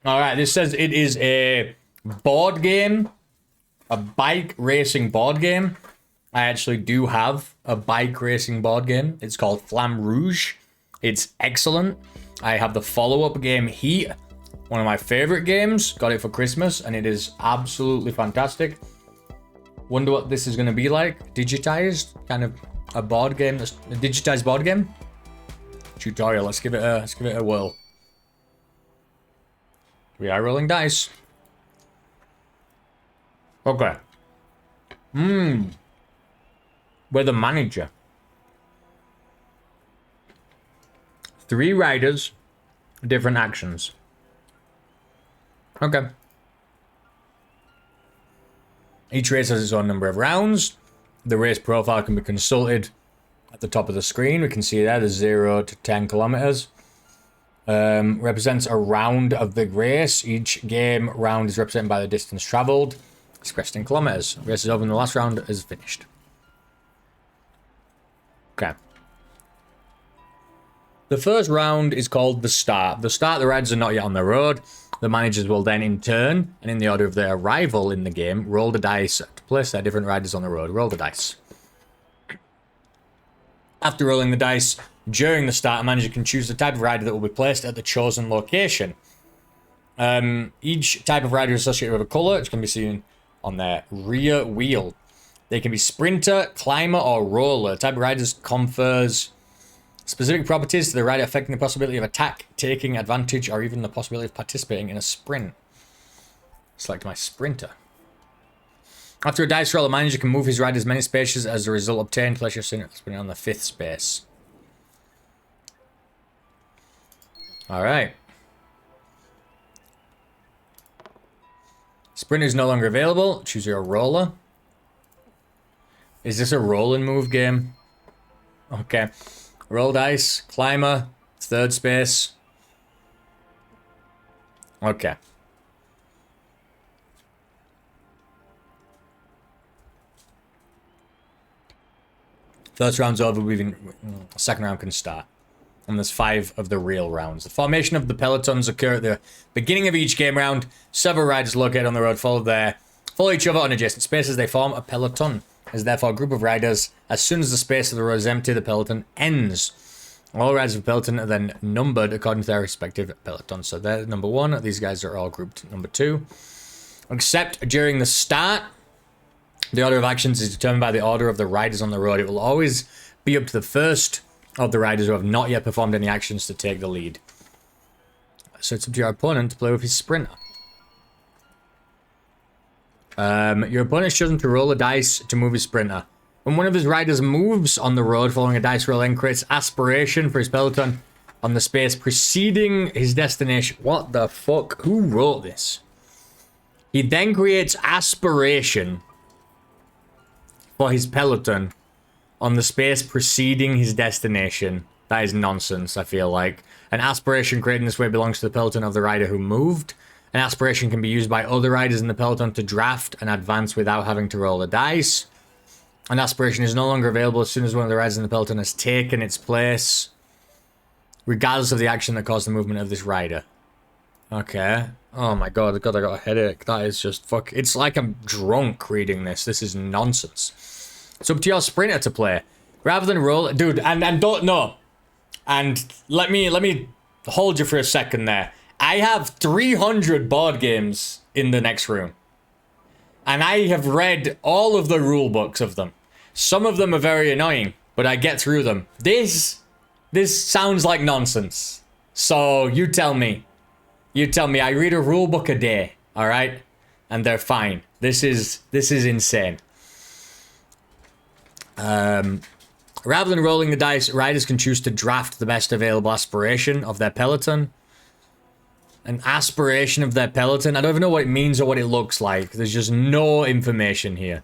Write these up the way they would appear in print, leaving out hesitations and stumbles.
All right, this says it is a board game, a bike racing board game. I actually do have a bike racing board game. It's called Flamme Rouge. It's excellent. I have the follow-up game Heat, one of my favorite games. Got it for Christmas, and it is absolutely fantastic. Wonder what this is going to be like. Digitized, kind of a board game, a digitized board game. Tutorial. Let's give it a whirl. We are rolling dice. Okay. We're the manager. 3 riders, different actions. Okay. Each race has its own number of rounds. The race profile can be consulted at the top of the screen. We can see there the 0 to 10 kilometers. Represents a round of the race. Each game round is represented by the distance traveled, expressed in kilometers. Race is over and the last round is finished. Okay. The first round is called the start. The start, the riders are not yet on the road. The managers will then, in turn, and in the order of their arrival in the game, roll the dice to place their different riders on the road. Roll the dice. After rolling the dice, during the start, a manager can choose the type of rider that will be placed at the chosen location. Each type of rider is associated with a colour, which can be seen on their rear wheel. They can be sprinter, climber, or roller. The type of riders confers specific properties to the rider affecting the possibility of attack, taking advantage, or even the possibility of participating in a sprint. Select my sprinter. After a dice roll, a manager can move his rider as many spaces as the result obtained. Place your sprinter on the 5th space. Alright. Sprinter is no longer available. Choose your roller. Is this a roll and move game? Okay. Roll dice. Climber. 3rd space. Okay. First round's over. Second round can start. And there's 5 of the real rounds. The formation of the pelotons occur at the beginning of each game round. Several riders located on the road follow each other on adjacent spaces. They form a peloton. Is therefore a group of riders. As soon as the space of the road is empty, the peloton ends. All riders of the peloton are then numbered according to their respective pelotons. So they're number 1. These guys are all grouped number 2. Except during the start, the order of actions is determined by the order of the riders on the road. It will always be up to the first of the riders who have not yet performed any actions to take the lead. So it's up to your opponent to play with his sprinter. Your opponent is chosen to roll a dice to move his sprinter. When one of his riders moves on the road following a dice roll, then creates aspiration for his peloton on the space preceding his destination. What the fuck? Who wrote this? He then creates aspiration for his peloton on the space preceding his destination. That is nonsense, I feel like. An aspiration created in this way belongs to the peloton of the rider who moved. An aspiration can be used by other riders in the peloton to draft and advance without having to roll the dice. An aspiration is no longer available as soon as one of the riders in the peloton has taken its place, regardless of the action that caused the movement of this rider. Okay. Oh my god, I got a headache. That is just fuck. It's like I'm drunk reading this. This is nonsense. It's up to your sprinter to play. Rather than roll... Dude, and don't... No. And let me hold you for a second there. I have 300 board games in the next room. And I have read all of the rule books of them. Some of them are very annoying, but I get through them. This sounds like nonsense. So you tell me. You tell me. I read a rule book a day, all right? And they're fine. This is insane. Rather than rolling the dice, riders can choose to draft the best available aspiration of their peloton. An aspiration of their peloton. I don't even know what it means or what it looks like. There's just no information here.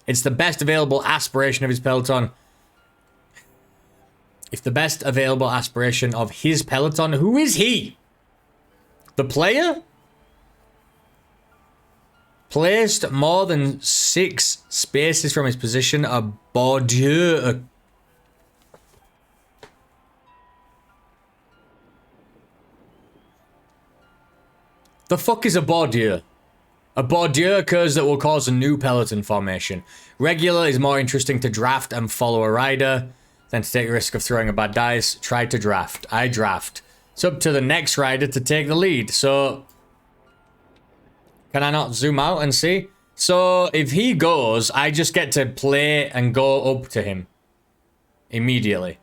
It's the best available aspiration of his peloton. If the best available aspiration of his peloton, who is he? The player? Placed more than 6 spaces from his position, a bordieu. The fuck is a Bordieu? A Bordieu occurs that will cause a new peloton formation. Regular is more interesting to draft and follow a rider than to take the risk of throwing a bad dice. Try to draft. I draft. It's up to the next rider to take the lead. So, can I not zoom out and see? So, if he goes, I just get to play and go up to him immediately.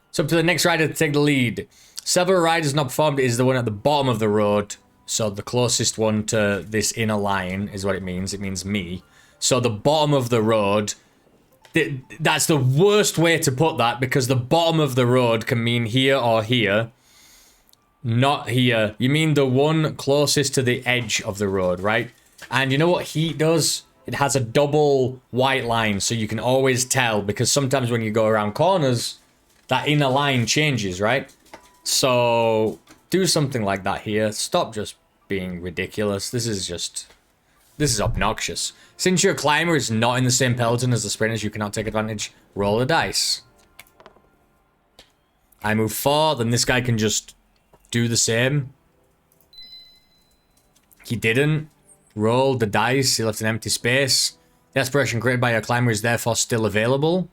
It's up to the next rider to take the lead. Several riders not performed is the one at the bottom of the road. So, the closest one to this inner line is what it means. It means me. So, the bottom of the road... That's the worst way to put that, because the bottom of the road can mean here or here. Not here. You mean the one closest to the edge of the road, right? And you know what heat does? It has a double white line, so you can always tell, because sometimes when you go around corners, that inner line changes, right? So, do something like that here. Stop just being ridiculous. This is obnoxious. Since your climber is not in the same peloton as the sprinters, you cannot take advantage. Roll a dice. I move 4, then this guy can just do the same. He didn't. Roll the dice. He left an empty space. The aspiration created by your climber is therefore still available.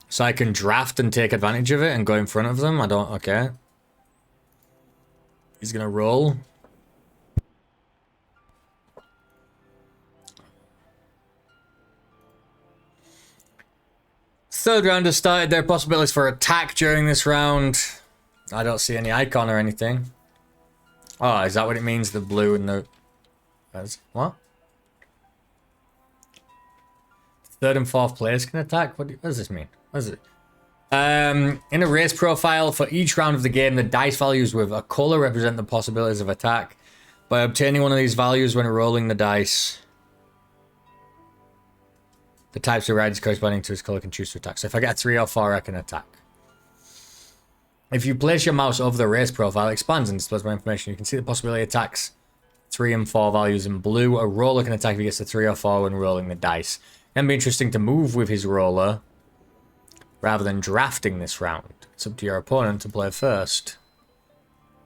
So I can draft and take advantage of it and go in front of them. Okay. He's gonna roll. Third round has started. There are possibilities for attack during this round. I don't see any icon or anything. Oh, is that what it means? The blue and the... What? Third and fourth players can attack? What does this mean? What is it? In a race profile, for each round of the game, the dice values with a color represent the possibilities of attack. By obtaining one of these values when rolling the dice, the types of riders corresponding to his color can choose to attack. So if I get a 3 or 4, I can attack. If you place your mouse over the race profile, it expands and displays more information. You can see the possibility of attacks 3 and 4 values in blue. A roller can attack if he gets a 3 or 4 when rolling the dice. It can be interesting to move with his roller rather than drafting this round. It's up to your opponent to play first.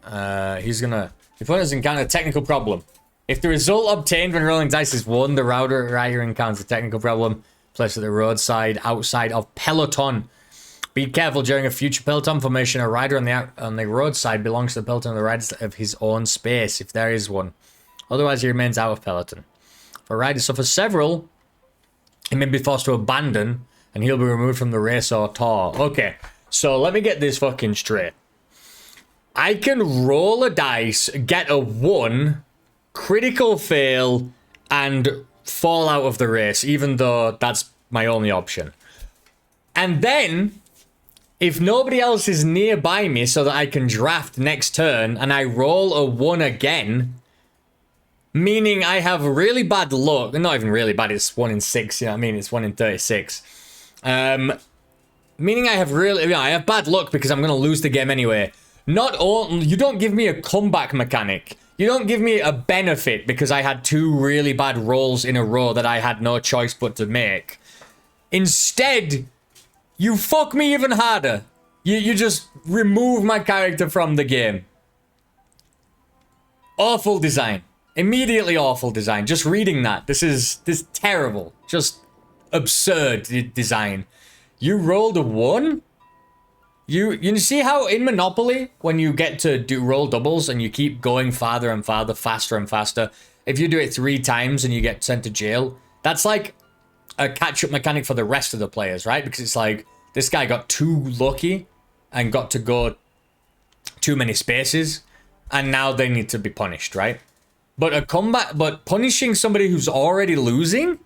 The opponent's encountered a technical problem. If the result obtained when rolling dice is 1, the rider encounters a technical problem. Placed at the roadside, outside of peloton. Be careful during a future peloton formation. A rider on the roadside belongs to the peloton of the riders of his own space, if there is one. Otherwise, he remains out of peloton. If a rider suffers several, he may be forced to abandon, and he'll be removed from the race or tour. Okay, so let me get this fucking straight. I can roll a dice, get a 1, critical fail, and fall out of the race, even though that's my only option. And then, if nobody else is nearby me so that I can draft next turn, and I roll a 1 again, meaning I have really bad luck, not even really bad, it's 1 in 6, you know what I mean, it's 1 in 36. Meaning I have bad luck because I'm going to lose the game anyway. Not only, you don't give me a comeback mechanic. You don't give me a benefit because I had 2 really bad rolls in a row that I had no choice but to make. Instead, you fuck me even harder. You just remove my character from the game. Awful design. Immediately awful design. Just reading that. This is terrible. Just absurd design. You rolled a 1? You see how in Monopoly, when you get to roll doubles and you keep going farther and farther, faster and faster, if you do it 3 times and you get sent to jail, that's like a catch-up mechanic for the rest of the players, right? Because it's like, this guy got too lucky and got to go too many spaces, and now they need to be punished, right? But punishing somebody who's already losing,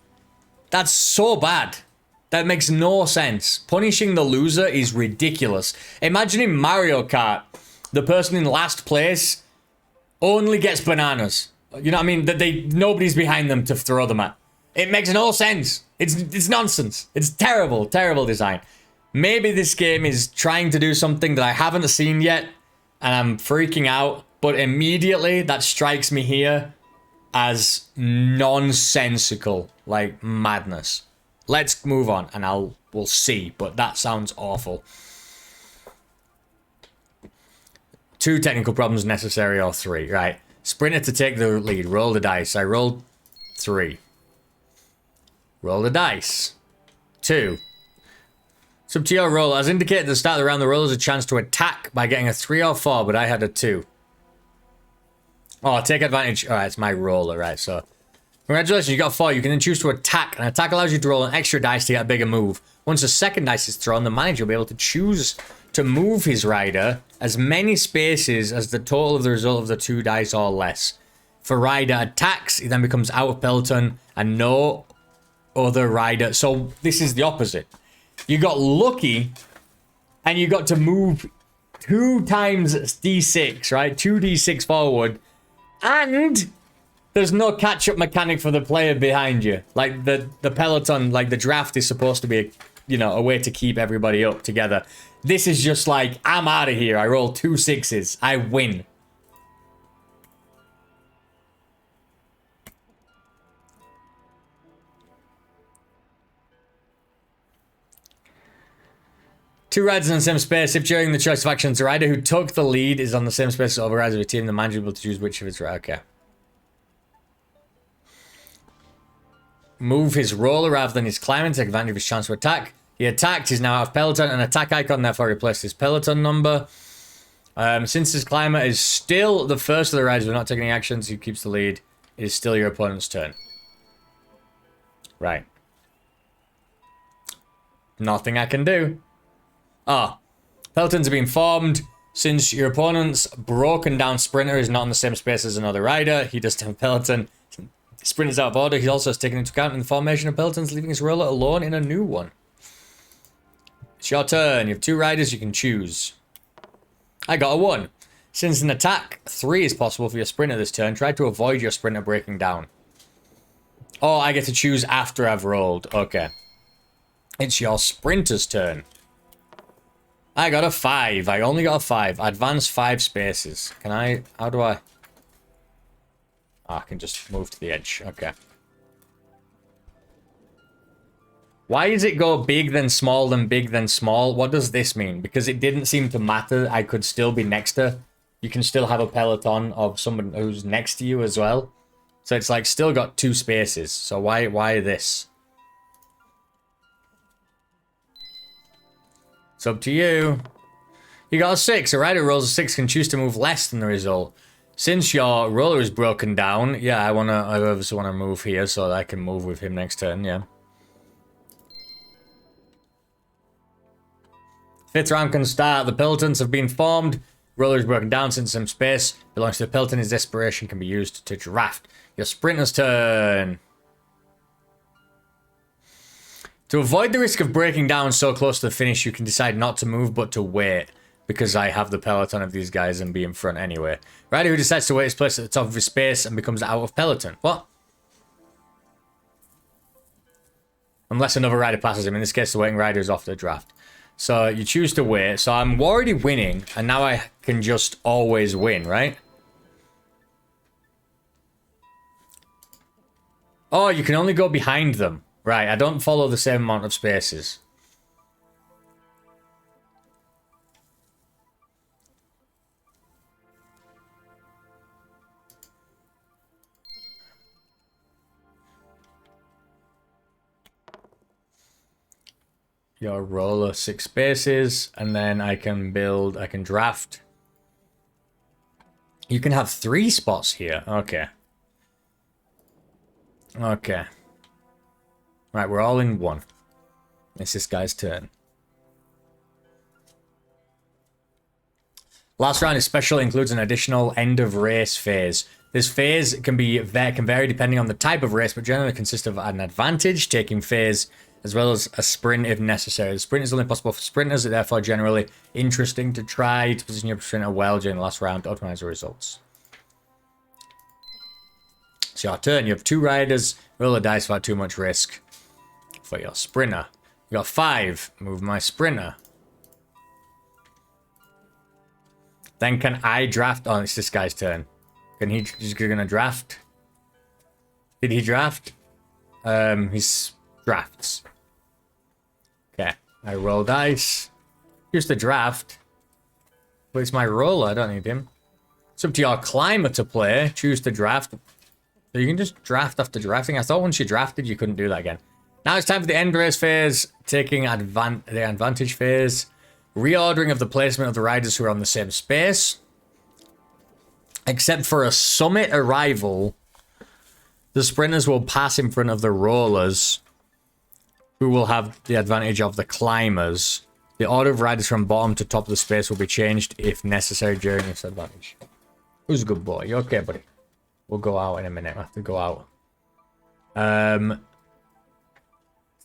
that's so bad. That makes no sense. Punishing the loser is ridiculous. Imagine in Mario Kart, the person in last place only gets bananas. You know what I mean? That nobody's behind them to throw them at. It makes no sense. It's nonsense. It's terrible, terrible design. Maybe this game is trying to do something that I haven't seen yet, and I'm freaking out, but immediately that strikes me here as nonsensical, like madness. Let's move on, and we'll see, but that sounds awful. 2 technical problems necessary or 3. Right. Sprinter to take the lead. Roll the dice. I rolled 3. Roll the dice. 2. It's up to your roll. As indicated at the start of the round, the roller has a chance to attack by getting a 3 or 4, but I had a 2. Oh, take advantage. Alright, it's my roller, right, so. Congratulations, you got 4. You can then choose to attack. An attack allows you to roll an extra dice to get a bigger move. Once a second dice is thrown, the manager will be able to choose to move his rider as many spaces as the total of the result of the 2 dice or less. If a rider attacks, he then becomes out of peloton and no other rider. So this is the opposite. You got lucky and you got to move 2 times d6, right? 2d6 forward. And there's no catch-up mechanic for the player behind you. Like the peloton, like the draft is supposed to be, a way to keep everybody up together. This is just like, I'm out of here. I roll 2 6s. I win. Two riders in the same space. If during the choice of actions, the rider who took the lead is on the same space as other riders of a team, the manager will choose which of its right. Okay. Move his roller rather than his climber to take advantage of his chance to attack. He attacked, he's now out of peloton. An attack icon therefore replaced his peloton number. Since his climber is still the first of the riders who are not taking any actions, who keeps the lead, it is still your opponent's turn. Right. Nothing I can do. Ah. Pelotons have been formed. Since your opponent's broken down sprinter is not in the same space as another rider, he does have a peloton. Sprinter's out of order. He also has taken into account in the formation of pelotons, leaving his roller alone in a new one. It's your turn. You have 2 riders you can choose. I got a 1. Since an attack 3 is possible for your sprinter this turn, try to avoid your sprinter breaking down. Oh, I get to choose after I've rolled. Okay. It's your sprinter's turn. I got a 5. I only got a 5. Advance 5 spaces. Can I... How do I... Oh, I can just move to the edge. Okay. Why does it go big, then small, then big, then small? What does this mean? Because it didn't seem to matter. I could still be next to... You can still have a peloton of someone who's next to you as well. So it's like still got 2 spaces. So why this? It's up to you. You got a 6. A rider who rolls a 6 can choose to move less than the result. Since your roller is broken down, yeah, I obviously wanna move here so that I can move with him next turn, yeah. 5th round can start. The pelotons have been formed. Roller is broken down since some space belongs to the peloton. His desperation can be used to draft. Your sprinter's turn. To avoid the risk of breaking down so close to the finish, you can decide not to move but to wait. Because I have the peloton of these guys and be in front anyway. Rider who decides to wait is placed at the top of his space and becomes out of peloton. What? Unless another rider passes him. In this case, the waiting rider is off the draft. So you choose to wait. So I'm already winning. And now I can just always win, right? Oh, you can only go behind them. Right, I don't follow the same amount of spaces. Your roller 6 spaces, and then I can draft. You can have 3 spots here. Okay. Okay. Right, we're all in 1. It's this guy's turn. Last round especially includes an additional end of race phase. This phase can vary depending on the type of race, but generally consists of an advantage, taking phase, as well as a sprint if necessary. The sprint is only possible for sprinters, and therefore generally interesting to try to position your sprinter well during the last round to optimize the results. It's your turn. You have 2 riders. Roll the dice without too much risk. For your sprinter. You got 5. Move my sprinter. Then can I draft? Oh, it's this guy's turn. He's gonna draft? Did he draft? He's drafts. Okay. I roll dice. Here's the draft. But it's my roller, I don't need him. It's up to your climber to play. Choose to draft. So you can just draft after drafting. I thought once you drafted, you couldn't do that again. Now it's time for the end race phase. Taking the advantage phase. Reordering of the placement of the riders who are on the same space. Except for a summit arrival, the sprinters will pass in front of the rollers, who will have the advantage of the climbers. The order of riders from bottom to top of the space will be changed if necessary during this advantage. Who's a good boy? You okay, buddy? We'll go out in a minute. I have to go out.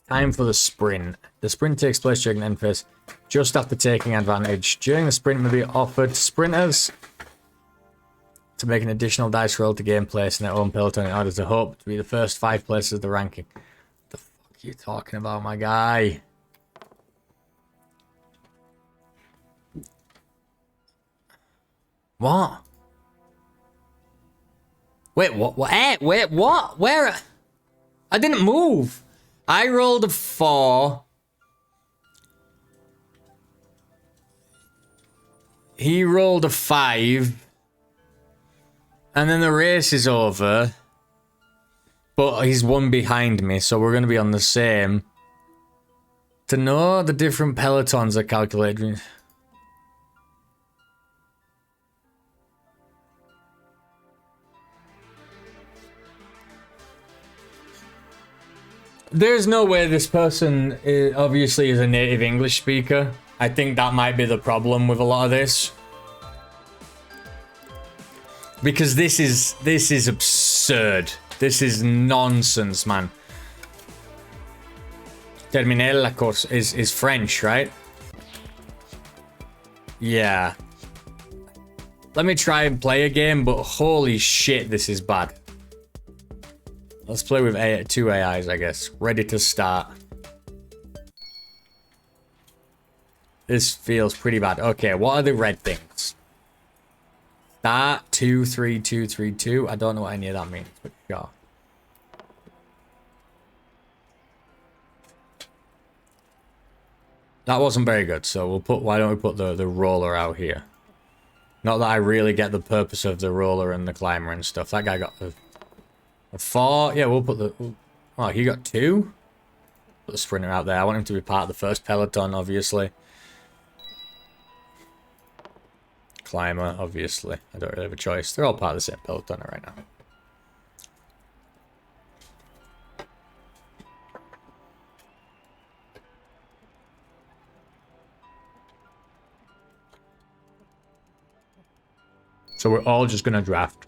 Time for the sprint. The sprint takes place during the end phase, just after taking advantage. During the sprint may be offered to sprinters to make an additional dice roll to gain place in their own peloton in order to hope to be the first 5 places of the ranking. What the fuck are you talking about, my guy? What? Wait, what? What? Wait, what? Where? I didn't move. I rolled a 4. He rolled a 5. And then the race is over. But he's one behind me, so we're going to be on the same. To know the different pelotons are calculated. There's no way this person obviously is a native English speaker. I think that might be the problem with a lot of this. Because this is absurd. This is nonsense, man. Terminal, of course, is French, right? Yeah. Let me try and play a game, but holy shit, this is bad. Let's play with 2 AIs, I guess. Ready to start. This feels pretty bad. Okay, what are the red things? Start 2, 3, 2, 3, 2. I don't know what any of that means, but sure. That wasn't very good, so we'll put. Why don't we put the roller out here? Not that I really get the purpose of the roller and the climber and stuff. That guy got a 4. Yeah, we'll put the. Oh, he got 2. Put the sprinter out there. I want him to be part of the first peloton, obviously. Climber, obviously. I don't really have a choice. They're all part of the same peloton right now. So we're all just gonna draft.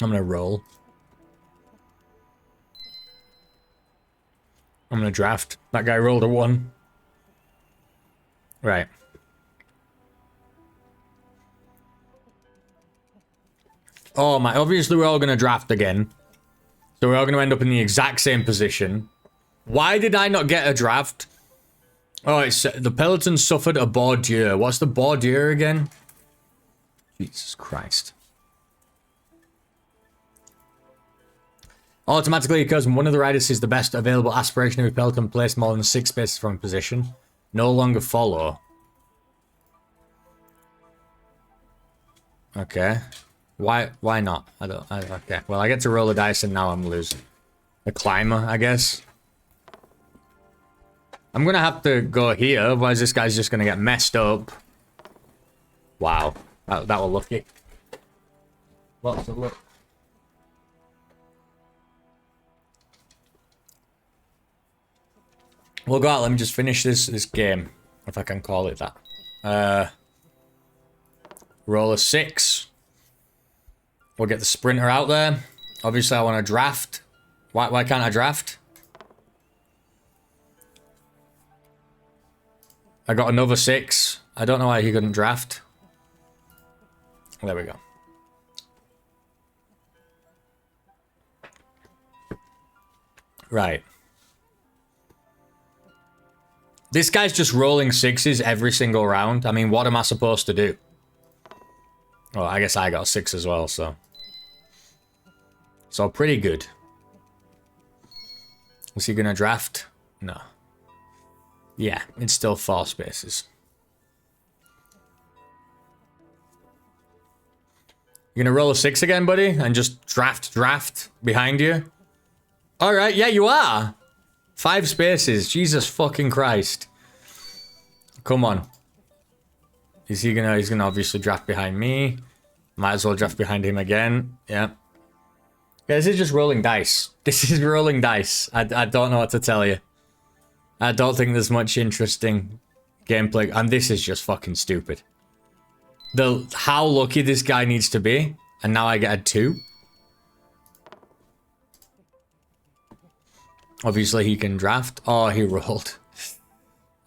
I'm gonna roll. I'm gonna draft. That guy rolled a 1. Right. Oh my, obviously we're all gonna draft again. So we're all gonna end up in the exact same position. Why did I not get a draft? Oh, it's the peloton suffered a bordure. What's the bordure again? Jesus Christ. Automatically occurs when one of the riders is the best available aspiration of a peloton placed more than 6 spaces from position. No longer follow. Okay. Why not? Okay. Well, I get to roll the dice and now I'm losing. The climber, I guess. I'm gonna have to go here, otherwise this guy's just gonna get messed up. Wow. That was lucky. Lots of luck. We'll go out. Let me just finish this game, if I can call it that. Roll a 6. We'll get the sprinter out there. Obviously, I want to draft. Why can't I draft? I got another 6. I don't know why he couldn't draft. There we go. Right. This guy's just rolling 6s every single round. I mean, what am I supposed to do? Well, I guess I got 6 as well, so... So pretty good. Is he gonna draft? No. Yeah, it's still 4 spaces. You gonna roll a 6 again, buddy? And just draft behind you? Alright, yeah, you are. 5 spaces. Jesus fucking Christ. Come on. Is he gonna... He's gonna obviously draft behind me. Might as well draft behind him again. Yeah. Yeah, this is just rolling dice. This is rolling dice. I don't know what to tell you. I don't think there's much interesting gameplay. And this is just fucking stupid. How lucky this guy needs to be. And now I get a 2. Obviously he can draft. Oh, he rolled.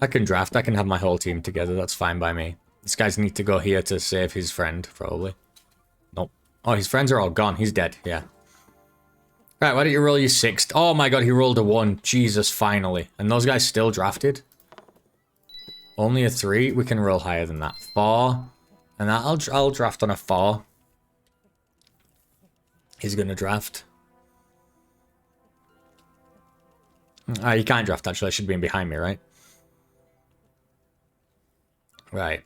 I can draft. I can have my whole team together. That's fine by me. This guy's need to go here to save his friend, probably. Nope. Oh, his friends are all gone. He's dead. Yeah. Right, why don't you roll your 6th? Oh my god, he rolled a 1. Jesus, finally. And those guys still drafted? Only a 3? We can roll higher than that. 4. And I'll draft on a 4. He's gonna draft. You can't draft, actually. I should be in behind me, right? Right.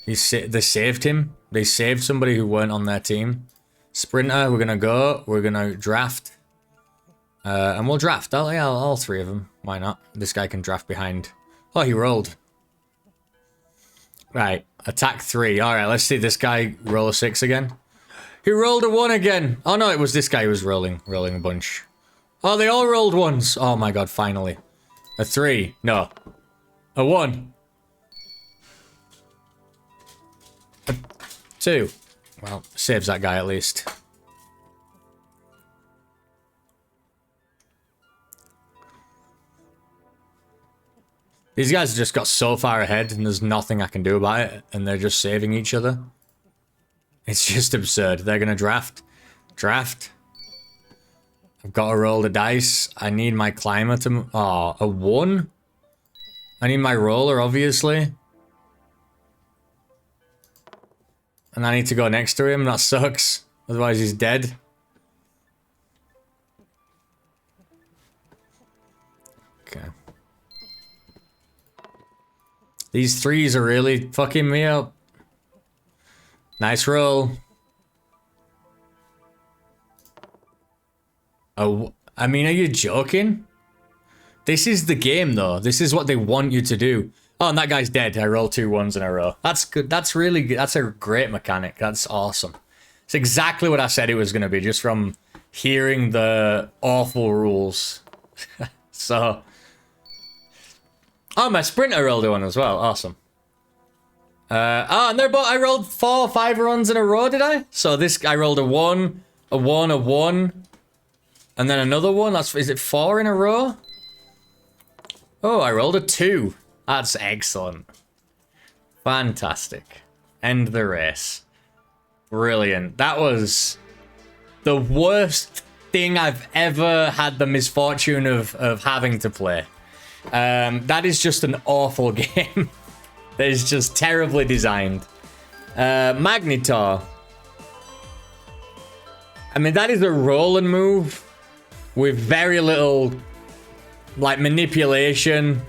They saved him. They saved somebody who weren't on their team. Sprinter, we're gonna go. We're gonna draft. And we'll draft. All 3 of them. Why not? This guy can draft behind. Oh, he rolled. Right. Attack 3. Alright, let's see this guy roll a 6 again. He rolled a 1 again. Oh no, it was this guy who was rolling a bunch. Oh, they all rolled 1s. Oh my god, finally. A 3. No. A 1. A 2. Well, saves that guy at least. These guys just got so far ahead and there's nothing I can do about it. And they're just saving each other. It's just absurd. They're gonna draft. Draft. I've got to roll the dice. I need my climber to... Oh, a 1? I need my roller, obviously. And I need to go next to him. That sucks. Otherwise, he's dead. Okay. These 3s are really fucking me up. Nice roll. Oh, I mean, are you joking? This is the game, though. This is what they want you to do. Oh, and that guy's dead. I rolled 2 1s in a row. That's good. That's really good. That's a great mechanic. That's awesome. It's exactly what I said it was going to be, just from hearing the awful rules. So... Oh, my sprinter rolled a 1 as well. Awesome. And they're both... I rolled 4 or 5 runs in a row, did I? So this... I rolled a 1, a 1, a 1... And then another 1. Is it 4 in a row? Oh, I rolled a 2. That's excellent. Fantastic. End the race. Brilliant. That was the worst thing I've ever had the misfortune of having to play. That is just an awful game. That is just terribly designed. Magnytour. I mean, that is a roll and move with very little, like, manipulation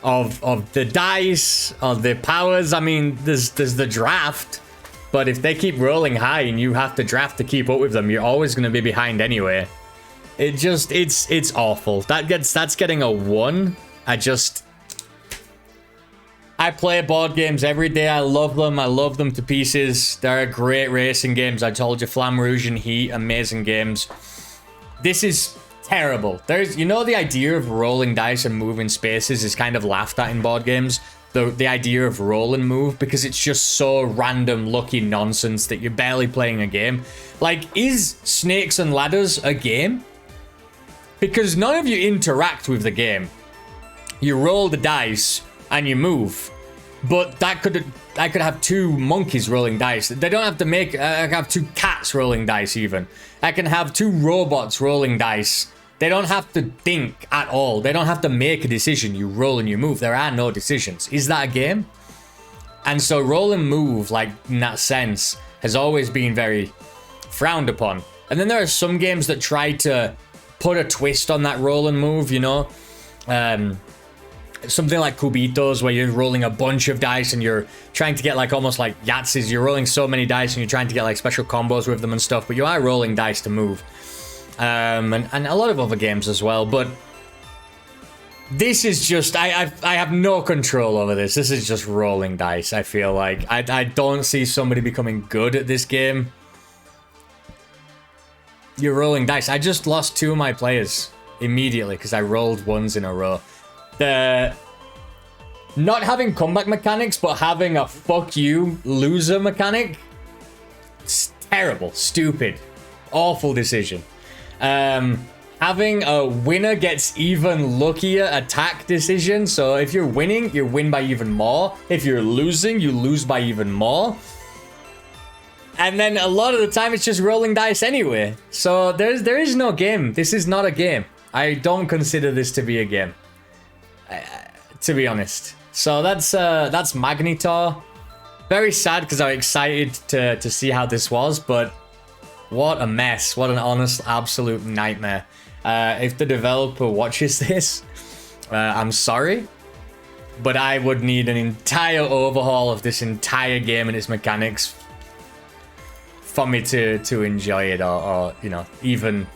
of the dice, of the powers. I mean, there's the draft, but if they keep rolling high and you have to draft to keep up with them, you're always going to be behind anyway. It's awful. That's getting a 1. I play board games every day. I love them. I love them to pieces. They're great racing games. I told you, Flamme Rouge and Heat, amazing games. This is terrible. You know, the idea of rolling dice and moving spaces is kind of laughed at in board games. The idea of roll and move, because it's just so random, lucky nonsense that you're barely playing a game. Like, is Snakes and Ladders a game? Because none of you interact with the game. You roll the dice and you move. But I could have 2 monkeys rolling dice. They don't have to make... I can have 2 cats rolling dice, even. I can have 2 robots rolling dice. They don't have to think at all. They don't have to make a decision. You roll and you move. There are no decisions. Is that a game? And so roll and move, like, in that sense, has always been very frowned upon. And then there are some games that try to put a twist on that roll and move, you know? Something like Cubitos, where you're rolling a bunch of dice and you're trying to get like almost like Yahtzees. You're rolling so many dice and you're trying to get like special combos with them and stuff, but you are rolling dice to move. And a lot of other games as well, but this is just, I have no control over this. This is just rolling dice, I feel like. I don't see somebody becoming good at this game. You're rolling dice. I just lost 2 of my players immediately because I rolled ones in a row. The not having comeback mechanics, but having a fuck you loser mechanic. It's terrible, stupid, awful decision. Having a winner gets even luckier attack decision. So if you're winning, you win by even more. If you're losing, you lose by even more. And then a lot of the time, it's just rolling dice anyway. So there is no game. This is not a game. I don't consider this to be a game. To be honest. So that's Magnytour. Very sad because I'm excited to see how this was, but what a mess. What an honest, absolute nightmare. If the developer watches this, I'm sorry, but I would need an entire overhaul of this entire game and its mechanics for me to enjoy it or you know, even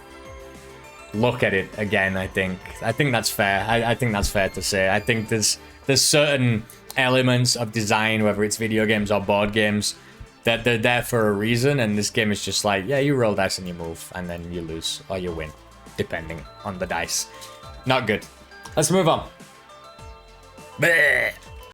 look at it again. I think that's fair. I think that's fair to say. I think there's certain elements of design, whether it's video games or board games, that they're there for a reason, and this game is just like, yeah, you roll dice and you move, and then you lose or you win, depending on the dice. Not good. Let's move on. Bleh.